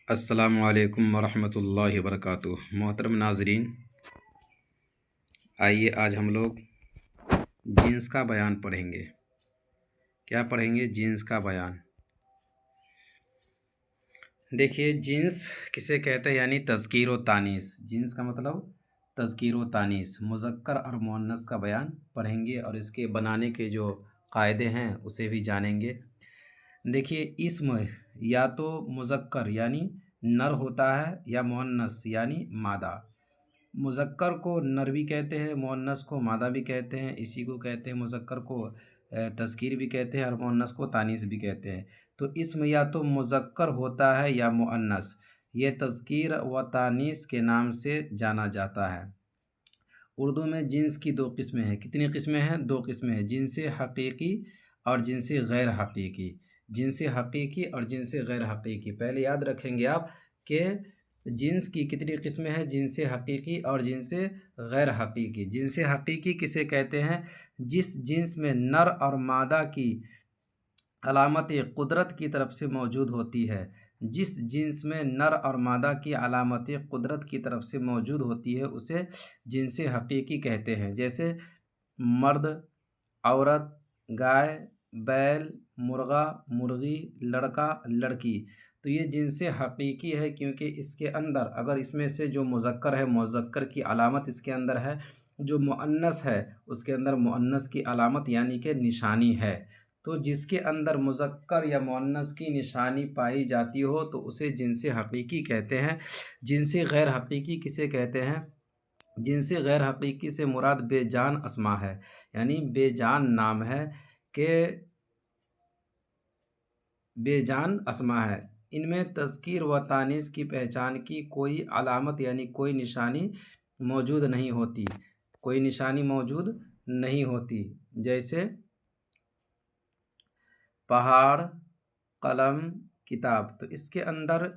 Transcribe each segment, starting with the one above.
السلام علیکم ورحمۃ اللہ وبرکاتہ۔ محترم ناظرین، آئیے آج ہم لوگ جنس کا بیان پڑھیں گے۔ کیا پڑھیں گے؟ جنس کا بیان۔ دیکھیے، جنس کسے کہتے ہیں؟ یعنی تذکیر و تانیث۔ جنس کا مطلب تذکیر و تانیث، مذکر اور مؤنث کا بیان پڑھیں گے اور اس کے بنانے کے جو قاعدے ہیں اسے بھی جانیں گے۔ دیکھیے، اسم یا تو مذکر یعنی نر ہوتا ہے یا مؤنث یعنی مادہ۔ مذکر کو نر بھی کہتے ہیں، مؤنث کو مادہ بھی کہتے ہیں، اسی کو کہتے ہیں مذکر کو تذکیر بھی کہتے ہیں اور مؤنث کو تانیث بھی کہتے ہیں۔ تو اسم یا تو مذکر ہوتا ہے یا مؤنث، یہ تذکیر و تانیث کے نام سے جانا جاتا ہے۔ اردو میں جنس کی دو قسمیں ہیں۔ کتنی قسمیں ہیں؟ دو قسمیں ہیں، جنس حقیقی اور جنس غیر حقیقی۔ جنس حقیقی اور جنس غیر حقیقی، پہلے یاد رکھیں گے آپ کہ جنس کی کتنی قسمیں ہیں، جنس حقیقی اور جنس غیر حقیقی۔ جنس حقیقی کسے کہتے ہیں؟ جس جنس میں نر اور مادہ کی علامت قدرت کی طرف سے موجود ہوتی ہے۔ جس جنس میں نر اور مادہ کی علامت قدرت کی طرف سے موجود ہوتی ہے اسے جنس حقیقی کہتے ہیں۔ جیسے مرد، عورت، گائے، بیل، مرغا، مرغی، لڑکا، لڑکی۔ تو یہ جنس حقیقی ہے کیونکہ اس کے اندر اگر اس میں سے جو مذکر ہے، مذکر کی علامت اس کے اندر ہے، جو مؤنث ہے اس کے اندر مؤنث کی علامت یعنی کہ نشانی ہے۔ تو جس کے اندر مذکر یا مؤنث کی نشانی پائی جاتی ہو تو اسے جنس حقیقی کہتے ہیں۔ جنس غیر حقیقی کسے کہتے ہیں؟ جنس غیر حقیقی سے مراد بے جان اسما ہے، یعنی بے جان نام ہے کہ بے جان اسما ہے۔ ان میں تذکیر و تانیث کی پہچان کی کوئی علامت یعنی کوئی نشانی موجود نہیں ہوتی، کوئی نشانی موجود نہیں ہوتی۔ جیسے پہاڑ، قلم، کتاب۔ تو اس کے اندر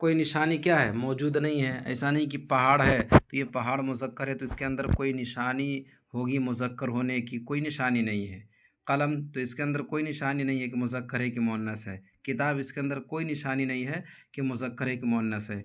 کوئی نشانی کیا ہے؟ موجود نہیں ہے۔ ایسا نہیں کہ پہاڑ ہے تو یہ پہاڑ مذکر ہے تو اس کے اندر کوئی نشانی ہوگی مذکر ہونے کی، کوئی نشانی نہیں ہے۔ قلم، تو اس کے اندر کوئی نشانی نہیں ہے کہ مذکر ہے کہ مؤنث ہے۔ کتاب، اس کے اندر کوئی نشانی نہیں ہے کہ مذکر ہے کہ مؤنث ہے۔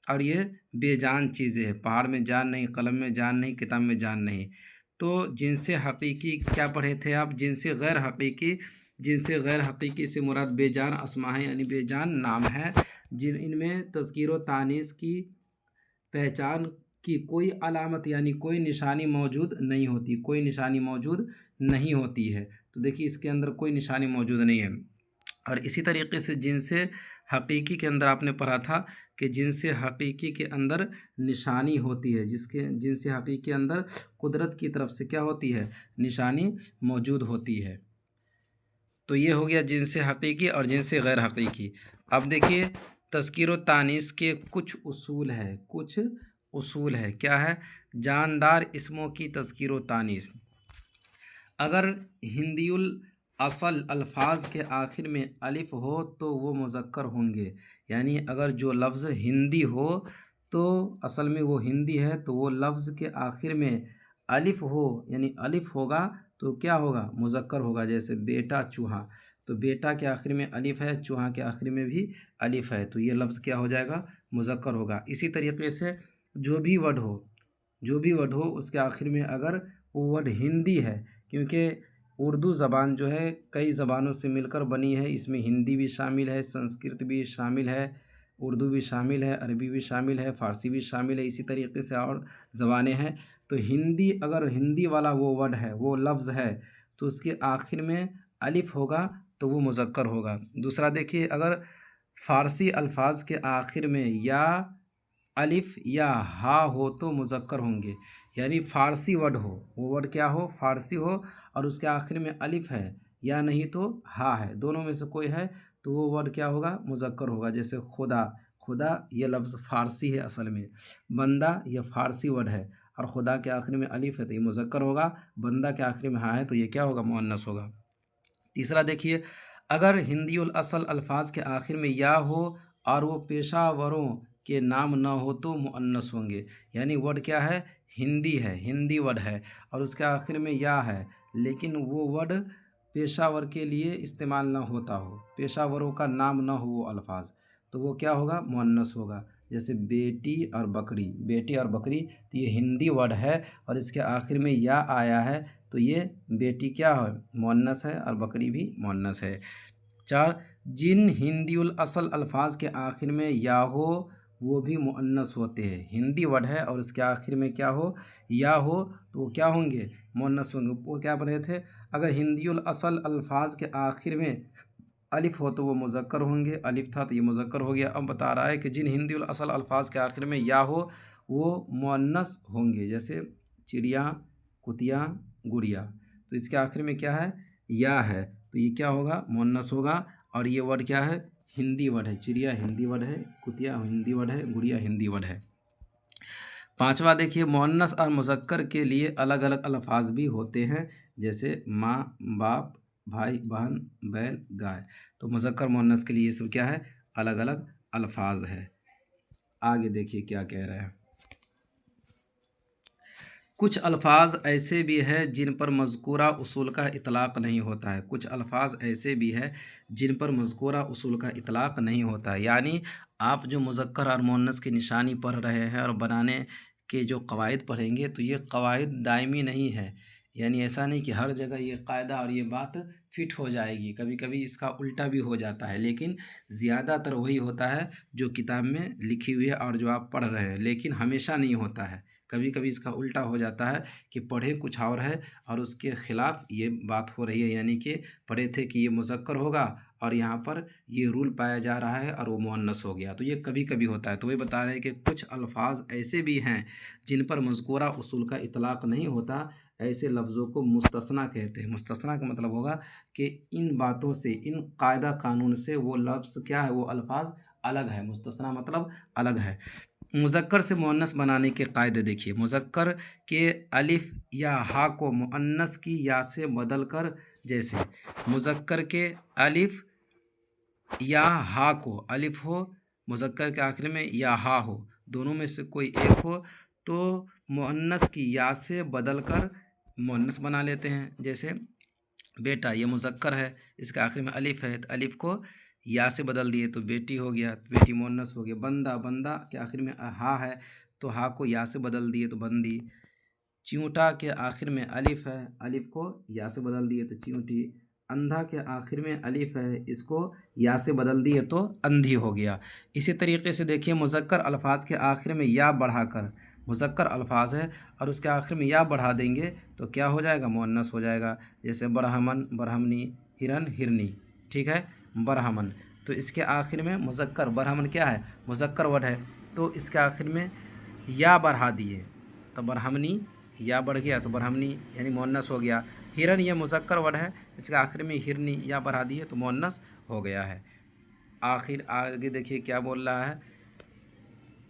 اور یہ بے جان چیزیں ہیں، پہاڑ میں جان نہیں، قلم میں جان نہیں، کتاب میں جان نہیں۔ تو جنس حقیقی کیا پڑھے تھے آپ؟ جنس غیر حقیقی۔ جنس غیر حقیقی سے مراد بے جان اسما ہے، یعنی بے جان نام ہے، ان میں تذکیر و تانیث کی پہچان کی کوئی علامت یعنی کوئی نشانی موجود نہیں ہوتی، کوئی نشانی موجود نہیں ہوتی ہے۔ تو دیکھیے اس کے اندر کوئی نشانی موجود نہیں ہے۔ اور اسی طریقے سے جنس حقیقی کے اندر آپ نے پڑھا تھا کہ جنس حقیقی کے اندر نشانی ہوتی ہے، جنس حقیقی کے اندر قدرت کی طرف سے کیا ہوتی ہے؟ نشانی موجود ہوتی ہے۔ تو یہ ہو گیا جنس حقیقی اور جنس غیر حقیقی۔ اب دیکھیے تذکیر و تانیث کے کچھ اصول ہے۔ کیا ہے؟ جاندار اسموں کی تذکیر و تانیث۔ اگر ہندی الاصل الفاظ کے آخر میں الف ہو تو وہ مذکر ہوں گے، یعنی اگر جو لفظ ہندی ہو تو اصل میں وہ ہندی ہے تو وہ لفظ کے آخر میں الف ہو، یعنی الف ہوگا تو کیا ہوگا؟ مذکر ہوگا۔ جیسے بیٹا، چوہا، تو بیٹا کے آخر میں الف ہے، چوہا کے آخر میں بھی الف ہے تو یہ لفظ کیا ہو جائے گا؟ مذکر ہوگا۔ اسی طریقے سے جو بھی ورڈ ہو اس کے آخر میں اگر وہ ورڈ ہندی ہے، کیونکہ اردو زبان جو ہے کئی زبانوں سے مل کر بنی ہے، اس میں ہندی بھی شامل ہے، سنسکرت بھی شامل ہے، اردو بھی شامل ہے، عربی بھی شامل ہے، فارسی بھی شامل ہے، اسی طریقے سے اور زبانیں ہیں۔ تو اگر ہندی والا وہ ورڈ ہے، وہ لفظ ہے تو اس کے آخر میں الف ہوگا تو وہ مذکر ہوگا۔ دوسرا دیکھیے، اگر فارسی الفاظ کے آخر میں یا الف یا ہا ہو تو مذکر ہوں گے، یعنی فارسی ورڈ ہو، وہ ورڈ کیا ہو؟ فارسی ہو اور اس کے آخر میں الف ہے یا نہیں تو ہا ہے، دونوں میں سے کوئی ہے تو وہ ورڈ کیا ہوگا؟ مذکر ہوگا۔ جیسے خدا یہ لفظ فارسی ہے اصل میں، بندہ یہ فارسی ورڈ ہے اور خدا کے آخر میں الف ہے تو یہ مذکر ہوگا، بندہ کے آخر میں ہاں ہے تو یہ کیا ہوگا؟ مؤنث ہوگا۔ تیسرا دیکھیے، اگر ہندی الاصل الفاظ کے آخر میں یا ہو اور وہ پیشہ وروں کے نام نہ ہو تو مؤنث ہوں گے، یعنی ورڈ کیا ہے؟ ہندی ورڈ ہے اور اس کے آخر میں یا ہے، لیکن وہ ورڈ پیشہ ور کے لیے استعمال نہ ہوتا ہو، پیشہ وروں کا نام نہ ہو وہ الفاظ، تو وہ کیا ہوگا؟ مؤنث ہوگا۔ جیسے بیٹی اور بکری، بیٹی اور بکری تو یہ ہندی ورڈ ہے اور اس کے آخر میں یا آیا ہے تو یہ بیٹی کیا ہے؟ مؤنث ہے اور بکری بھی مؤنث ہے۔ 4، جن ہندی الاصل الفاظ کے آخر میں یا ہو وہ بھی مؤنث ہوتے ہیں۔ ہندی ورڈ ہے اور اس کے آخر میں کیا ہو؟ یا ہو تو وہ کیا ہوں گے؟ مؤنث ہوں گے۔ وہ کیا پڑھے تھے؟ اگر ہندی الاصل الفاظ کے آخر میں الف ہو تو وہ مذکر ہوں گے، الف تھا تو یہ مذکر ہو گیا۔ اب بتا رہا ہے کہ جن ہندی الاصل الفاظ کے آخر میں یا ہو وہ مؤنث ہوں گے، جیسے چڑیا، کتیا، گڑیا، تو اس کے آخر میں کیا ہے؟ یا ہے، تو یہ کیا ہوگا؟ مؤنث ہوگا۔ اور یہ ورڈ کیا ہے؟ ہندی ورڈ ہے۔ چڑیا ہندی ورڈ ہے، کتیا ہندی ورڈ ہے، گڑیا ہندی ورڈ ہے۔ 5واں دیکھیے، مؤنث اور مذکر کے لیے الگ الگ الفاظ بھی ہوتے ہیں، جیسے ماں، باپ، بھائی، بہن، بیل، گائے۔ تو مذکر مؤنث کے لیے یہ سب کیا ہے؟ الگ الگ الفاظ ہے۔ آگے دیکھیے کیا کہہ رہے ہیں۔ کچھ الفاظ ایسے بھی ہیں جن پر مذکورہ اصول کا اطلاق نہیں ہوتا ہے۔ کچھ الفاظ ایسے بھی ہیں جن پر مذکورہ اصول کا اطلاق نہیں ہوتا ہے، یعنی آپ جو مذکر اور مؤنث کی نشانی پڑھ رہے ہیں اور بنانے کے جو قواعد پڑھیں گے تو یہ قواعد دائمی نہیں ہے، یعنی ایسا نہیں کہ ہر جگہ یہ قاعدہ اور یہ بات فٹ ہو جائے گی، کبھی کبھی اس کا الٹا بھی ہو جاتا ہے، لیکن زیادہ تر وہی ہوتا ہے جو کتاب میں لکھی ہوئی ہے اور جو آپ پڑھ رہے ہیں، لیکن ہمیشہ نہیں ہوتا ہے۔ کبھی کبھی اس کا الٹا ہو جاتا ہے کہ پڑھے کچھ اور ہے اور اس کے خلاف یہ بات ہو رہی ہے، یعنی کہ پڑھے تھے کہ یہ مذکر ہوگا اور یہاں پر یہ رول پایا جا رہا ہے اور وہ مؤنث ہو گیا، تو یہ کبھی کبھی ہوتا ہے۔ تو وہ بتا رہے ہیں کہ کچھ الفاظ ایسے بھی ہیں جن پر مذکورہ اصول کا اطلاق نہیں ہوتا، ایسے لفظوں کو مستثنیٰ کہتے ہیں۔ مستثنیٰ کا مطلب ہوگا کہ ان باتوں سے، ان قاعدہ قانون سے وہ لفظ کیا ہے؟ وہ الفاظ الگ ہے۔ مستثنیٰ مطلب الگ ہے۔ مذکر سے مؤنث بنانے کے قاعدے دیکھیے۔ مذکر کے الف یا ہا کو مؤنث کی یا سے بدل کر، جیسے مذکر کے الف یا ہا کو، الف ہو مذکر کے آخر میں یا ہا ہو، دونوں میں سے کوئی ایک ہو تو مؤنث کی یا سے بدل کر مؤنث بنا لیتے ہیں۔ جیسے بیٹا، یہ مذکر ہے، اس کے آخر میں الف ہے تو الف کو یا سے بدل دیے تو بیٹی ہو گیا، بیٹی مؤنث ہو گیا۔ بندہ، بندہ کے آخر میں ہا ہے تو ہا کو یا سے بدل دیے تو بندی۔ چیونٹا کے آخر میں الف ہے، الف کو یا سے بدل دیے تو چیونٹی۔ اندھا کے آخر میں الف ہے، اس کو یا سے بدل دیے تو اندھی ہو گیا۔ اسی طریقے سے دیکھیے، مذکر الفاظ کے آخر میں یا بڑھا کر، مذکر الفاظ ہے اور اس کے آخر میں یا بڑھا دیں گے تو کیا ہو جائے گا؟ مؤنث ہو جائے گا۔ جیسے برہمن، برہمنی، ہرن، ہرنی، ٹھیک ہے، برہمن، تو اس کے آخر میں مذکر، برہمن کیا ہے؟ مذکر ورڈ ہے، تو اس کے آخر میں یا بڑھا دیے تو برہمنی، یا بڑھ گیا تو برہمنی یعنی مؤنث ہو گیا۔ ہرن یہ مذکر ورڈ ہے، اس کے آخر میں ہرنی یا بڑھا دیے تو مؤنث ہو گیا ہے۔ آگے دیکھیے کیا بول رہا ہے۔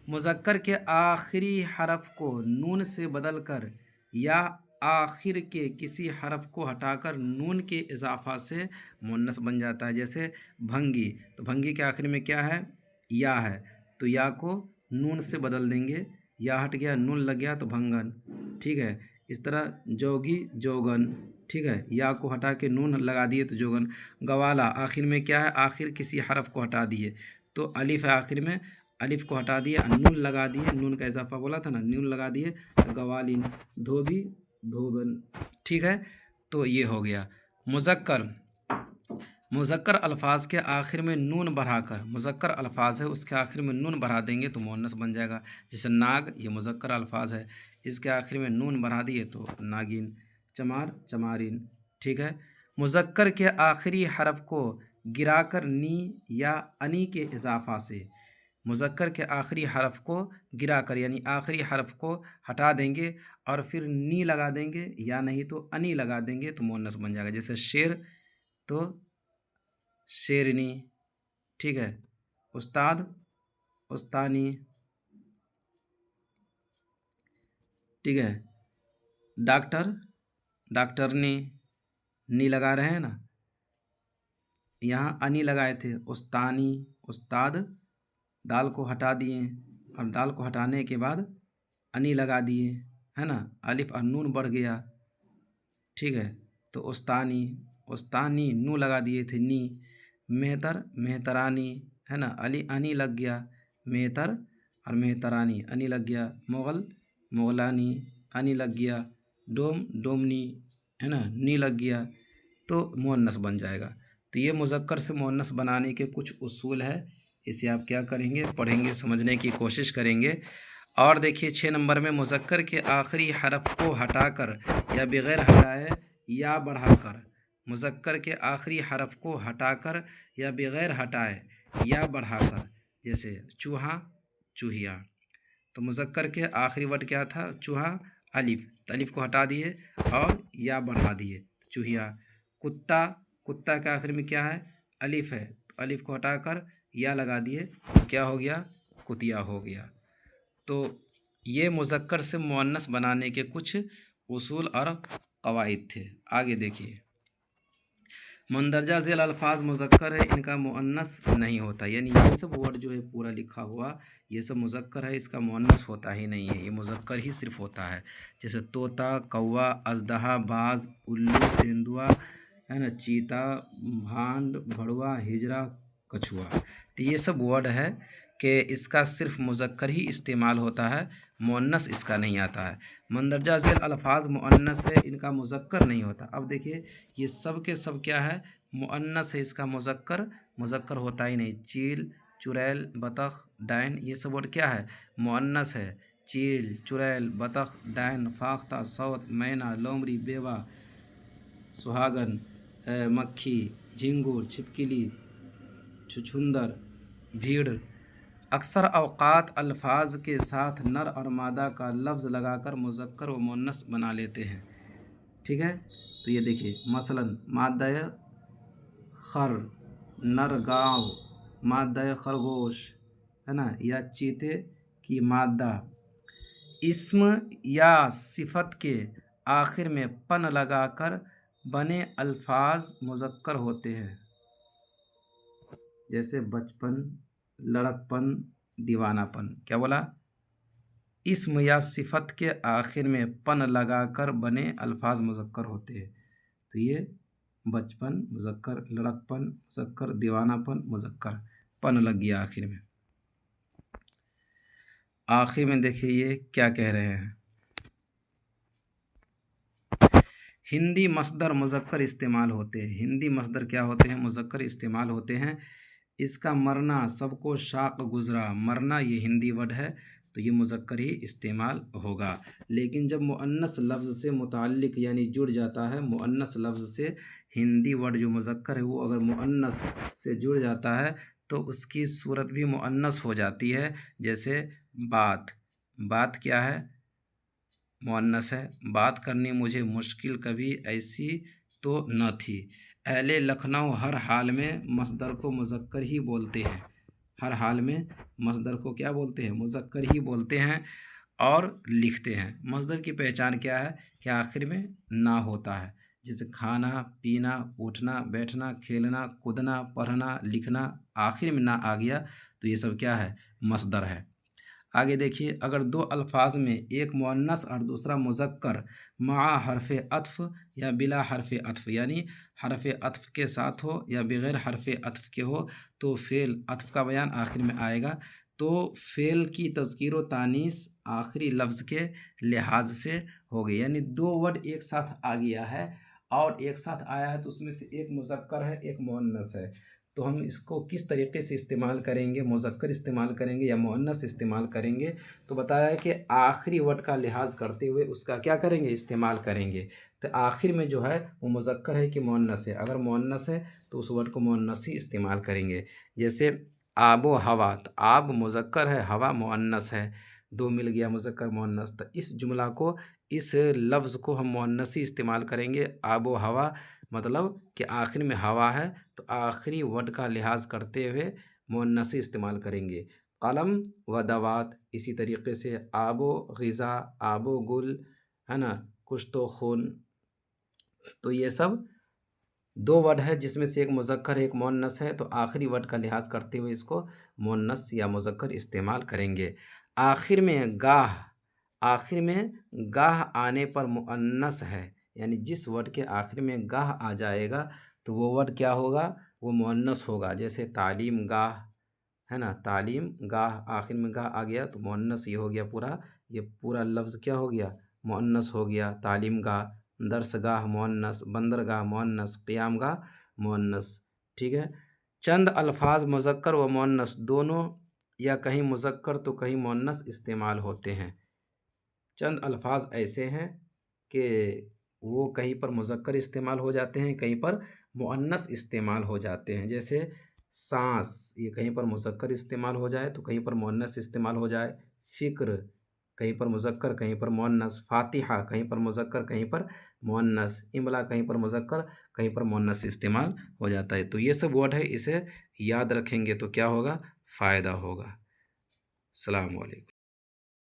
مذکر کے آخری حرف کو نون سے بدل کر یا آخر کے کسی حرف کو ہٹا کر نون کے اضافہ سے مؤنث بن جاتا ہے۔ جیسے بھنگی، تو بھنگی کے آخر میں کیا ہے؟ یا ہے، تو یا کو نون سے بدل دیں گے، یا ہٹ گیا نون لگ گیا تو بھنگن، ٹھیک ہے۔ اس طرح جوگی، جوگن، ٹھیک ہے، یا کو ہٹا کے نون لگا دیے تو جوگن۔ گوالا، آخر میں کیا ہے؟ آخر کسی حرف کو ہٹا دیے تو الف ہے، آخر میں الف کو ہٹا دیے، نون لگا دیے، نون کا اضافہ بولا تھا نا، نون لگا دیے تو گوالین۔ دھوبی، دھوبن، ٹھیک ہے، تو یہ ہو گیا۔ مذکر، مذکر الفاظ کے آخر میں نون بڑھا کر، مذکر الفاظ ہے اس کے آخر میں نون بڑھا دیں گے تو مؤنث بن جائے گا۔ جیسے ناگ، یہ مذکر الفاظ ہے، اس کے آخر میں نون بڑھا دیے تو ناگین۔ چمار، چمارین، ٹھیک ہے۔ مذکر کے آخری حرف کو گرا کر نی یا انی کے اضافہ سے، مذکر کے آخری حرف کو گرا کر یعنی آخری حرف کو ہٹا دیں گے اور پھر نی لگا دیں گے یا نہیں تو انی لگا دیں گے تو مؤنث بن جائے گا۔ جیسے شیر تو شیرنی، ٹھیک ہے۔ استاد، استانی، ٹھیک ہے۔ ڈاکٹر، ڈاکٹرنی، نی لگا رہے ہیں نا، یہاں انی لگائے تھے، استانی، استاد، دال کو ہٹا دیے اور دال کو ہٹانے کے بعد انی لگا دیے، ہے نا، الف اور نون بڑھ گیا، ٹھیک ہے، تو استانی، استانی، نو لگا دیے تھے نی۔ مہتر، مہترانی، ہے نا, علی انی لگ گیا, مہتر اور مہترانی انی لگ گیا, مغل مغلانی انی لگ گیا, ڈوم ڈومنی, ہے نا, نی لگ گیا, تو مؤنث بن جائے گا. تو یہ مذکر سے مؤنث بنانے کے کچھ اصول ہے, اسے آپ کیا کریں گے, پڑھیں گے, سمجھنے کی کوشش کریں گے. اور دیکھیے 6 نمبر میں مذکر کے آخری حرف کو ہٹا کر یا بغیر ہٹائے یا بڑھا کر, مذکر کے آخری حرف کو ہٹا کر یا بغیر ہٹائے یا بڑھا کر, جیسے چوہا چوہیا. تو مذکر کے آخری ورڈ کیا تھا, چوہا, الف, تو الف کو ہٹا دیے اور یا بڑھا دیے, چوہیا. کتا, کتا کے آخر میں کیا ہے, الف ہے, تو الف کو ہٹا کر یا لگا دیے, کیا ہو گیا, کتیا ہو گیا. تو یہ مذکر سے مؤنث بنانے کے کچھ اصول اور قواعد تھے. آگے دیکھیے, مندرجہ ذیل الفاظ مذکر ہے, ان کا مؤنث نہیں ہوتا, یعنی یہ سب ورڈ جو ہے پورا لکھا ہوا یہ سب مذکر ہے, اس کا مؤنث ہوتا ہی نہیں ہے, یہ مذکر ہی صرف ہوتا ہے. جیسے طوطا, کوا, اژدہا, باز, الو, تیندوا, ہے نا, چیتا, بھانڈ, بھڑوا, ہجرا, کچھوا. تو یہ سب ورڈ ہے کہ اس کا صرف مذکر ہی استعمال ہوتا ہے, مؤنث اس کا نہیں آتا ہے. مندرجہ ذیل الفاظ مؤنث ہے, ان کا مذکر نہیں ہوتا. اب دیکھیے یہ سب کے سب کیا ہے, مؤنث ہے, اس کا مذکر ہوتا ہی نہیں. چیل, چڑیل, بطخ, ڈائن, یہ سب ورڈ کیا ہے, مؤنث ہے. چیل, چڑیل, بطخ, ڈائن, فاختہ, صوت, مینا, لومڑی, بیوہ, سہاگن, مکھی, جھنگور, چھپکلی, چھچھندر, بھیڑ. اکثر اوقات الفاظ کے ساتھ نر اور مادہ کا لفظ لگا کر مذکر و مؤنث بنا لیتے ہیں. ٹھیک ہے, تو یہ دیکھیے مثلاً مادہ خر, نر گاؤ, مادہ خرگوش, ہے نا, یا چیتے کی مادہ. اسم یا صفت کے آخر میں پن لگا کر بنے الفاظ مذکر ہوتے ہیں, جیسے بچپن, لڑکپن, دیوانہ پن. کیا بولا, اسم یا صفت کے آخر میں پن لگا کر بنے الفاظ مذکر ہوتے ہیں. تو یہ بچپن مذکر, لڑکپن مذکر, دیوانہ پن مذکر, پن لگ گیا آخر میں. آخر میں دیکھیے یہ کیا کہہ رہے ہیں, ہندی مصدر مذکر استعمال ہوتے ہیں. ہندی مصدر کیا ہوتے ہیں, مذکر استعمال ہوتے ہیں. اس کا مرنا, سب کو شاق گزرا, مرنا یہ ہندی ورڈ ہے, تو یہ مذکر ہی استعمال ہوگا. لیکن جب مؤنث لفظ سے متعلق یعنی جڑ جاتا ہے, مؤنث لفظ سے ہندی ورڈ جو مذکر ہے وہ اگر مؤنث سے جڑ جاتا ہے تو اس کی صورت بھی مؤنث ہو جاتی ہے. جیسے بات, بات کیا ہے, مؤنث ہے. بات کرنی مجھے مشکل کبھی ایسی تو نہ تھی. اہل لکھنؤ ہر حال میں مصدر کو مذکر ہی بولتے ہیں, ہر حال میں مصدر کو کیا بولتے ہیں, مذکر ہی بولتے ہیں اور لکھتے ہیں. مصدر کی پہچان کیا ہے کہ آخر میں نا ہوتا ہے, جیسے کھانا, پینا, اٹھنا, بیٹھنا, کھیلنا, کودنا, پڑھنا, لکھنا, آخر میں نا آ گیا تو یہ سب کیا ہے, مصدر ہے. آگے دیکھیے, اگر دو الفاظ میں ایک مؤنث اور دوسرا مذکر مع حرف عطف یا بلا حرف عطف, یعنی حرف عطف کے ساتھ ہو یا بغیر حرف عطف کے ہو, تو فعل عطف کا بیان آخر میں آئے گا. تو فعل کی تذکیر و تانیث آخری لفظ کے لحاظ سے ہوگی, یعنی دو ورڈ ایک ساتھ آ گیا ہے اور ایک ساتھ آیا ہے تو اس میں سے ایک مذکر ہے ایک مؤنث ہے, تو ہم اس کو کس طریقے سے استعمال کریں گے, مذکر استعمال کریں گے یا مؤنث استعمال کریں گے. تو بتایا ہے کہ آخری ورڈ کا لحاظ کرتے ہوئے اس کا کیا کریں گے, استعمال کریں گے. تو آخر میں جو ہے وہ مذکر ہے کہ مؤنث ہے, اگر مؤنث ہے تو اس ورڈ کو مؤنث ہی استعمال کریں گے. جیسے آب و ہوا, تو آب مذکر ہے, ہوا مؤنث ہے, دو مل گیا مذکر مؤنث. تو اس جملہ کو, اس لفظ کو ہم مؤنث ہی استعمال کریں گے. آب و ہوا مطلب کہ آخر میں ہوا ہے تو آخری ورڈ کا لحاظ کرتے ہوئے مؤنث ہی استعمال کریں گے. قلم و دوات, اسی طریقے سے آب و غذا, آب و گل, ہے نا, کشت و خون. تو یہ سب دو ورڈ ہے جس میں سے ایک مذکر ہے ایک مؤنث ہے, تو آخری ورڈ کا لحاظ کرتے ہوئے اس کو مؤنث یا مذکر استعمال کریں گے. آخر میں گاہ, آخر میں گاہ آنے پر مؤنث ہے, یعنی جس ورڈ کے آخر میں گاہ آ جائے گا تو وہ ورڈ کیا ہوگا, وہ مؤنث ہوگا. جیسے تعلیم گاہ, ہے نا, تعلیم گاہ آخر میں گاہ آ گیا تو مؤنث یہ ہو گیا پورا, یہ پورا لفظ کیا ہو گیا, مؤنث ہو گیا. تعلیم گاہ, درس گاہ مؤنث, بندرگاہ مؤنث, قیام گاہ مؤنث. ٹھیک ہے. چند الفاظ مذکر و مؤنث دونوں یا کہیں مذکر تو کہیں مؤنث استعمال ہوتے ہیں. چند الفاظ ایسے ہیں کہ وہ کہیں پر مذکر استعمال ہو جاتے ہیں, کہیں پر مؤنث استعمال ہو جاتے ہیں. جیسے سانس, یہ کہیں پر مذکر استعمال ہو جائے تو کہیں پر مؤنث استعمال ہو جائے. فکر کہیں پر مذکر کہیں پر مؤنث. فاتحہ کہیں پر مذکر کہیں پر مؤنث. املا کہیں پر مذکر کہیں پر مؤنث استعمال ہو جاتا ہے. تو یہ سب ورڈ ہے, اسے یاد رکھیں گے تو کیا ہوگا, فائدہ ہوگا. السلام علیکم.